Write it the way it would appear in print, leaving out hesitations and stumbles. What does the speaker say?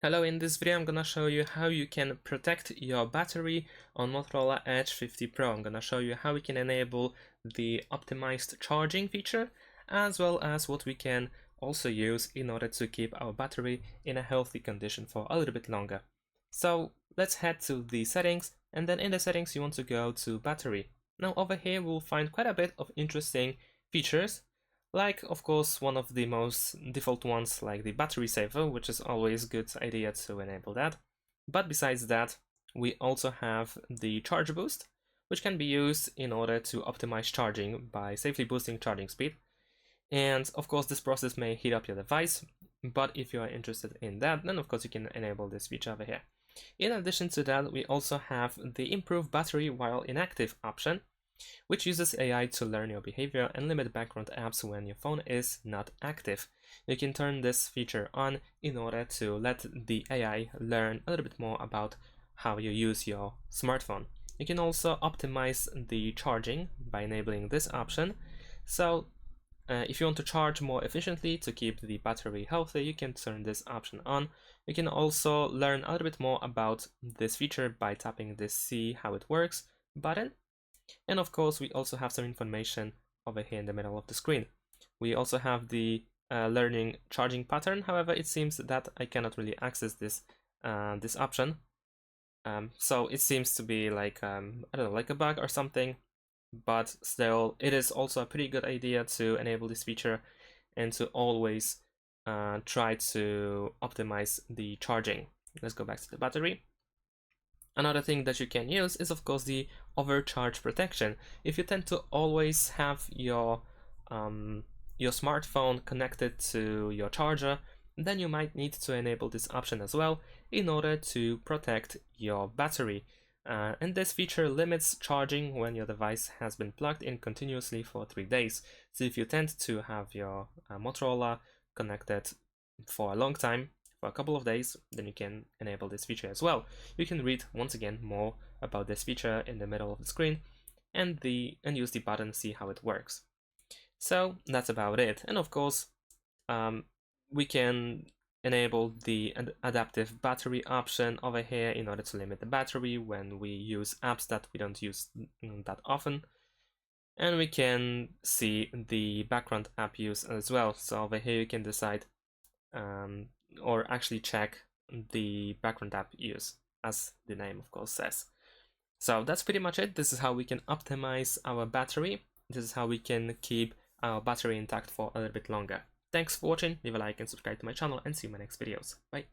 Hello, in this video I'm gonna show you how you can protect your battery on Motorola Edge 50 Pro. I'm gonna show you how we can enable the optimized charging feature, as well as what we can also use in order to keep our battery in a healthy condition for a little bit longer. So let's head to the settings, and then in the settings you want to go to battery. Now over here we'll find quite a bit of interesting features. Like, of course, one of the most default ones, like the battery saver, which is always a good idea to enable that. But besides that, we also have the charge boost, which can be used in order to optimize charging by safely boosting charging speed. And of course, this process may heat up your device, but if you are interested in that, then of course you can enable this feature over here. In addition to that, we also have the improve battery while inactive option, which uses AI to learn your behavior and limit background apps when your phone is not active. You can turn this feature on in order to let the AI learn a little bit more about how you use your smartphone. You can also optimize the charging by enabling this option. So if you want to charge more efficiently to keep the battery healthy, you can turn this option on. You can also learn a little bit more about this feature by tapping the See How It Works button. And of course, we also have some information over here in the middle of the screen. We also have the learning charging pattern. However, it seems that I cannot really access this this option. So it seems to be like, I don't know, like a bug or something. But still, it is also a pretty good idea to enable this feature and to always try to optimize the charging. Let's go back to the battery. Another thing that you can use is, of course, the overcharge protection. If you tend to always have your smartphone connected to your charger, then you might need to enable this option as well in order to protect your battery. And this feature limits charging when your device has been plugged in continuously for 3 days. So if you tend to have your Motorola connected for a long time, for a couple of days, then you can enable this feature as well. You can read once again more about this feature in the middle of the screen and use the button See How It Works. So that's about it. And of course, we can enable the adaptive battery option over here in order to limit the battery when we use apps that we don't use that often. And we can see the background app use as well. So over here you can decide or actually check the background app use, as the name of course says. So that's pretty much it. This is how we can optimize our battery. This is how we can keep our battery intact for a little bit longer. Thanks for watching, leave a like and subscribe to my channel, and see you in my next videos. Bye!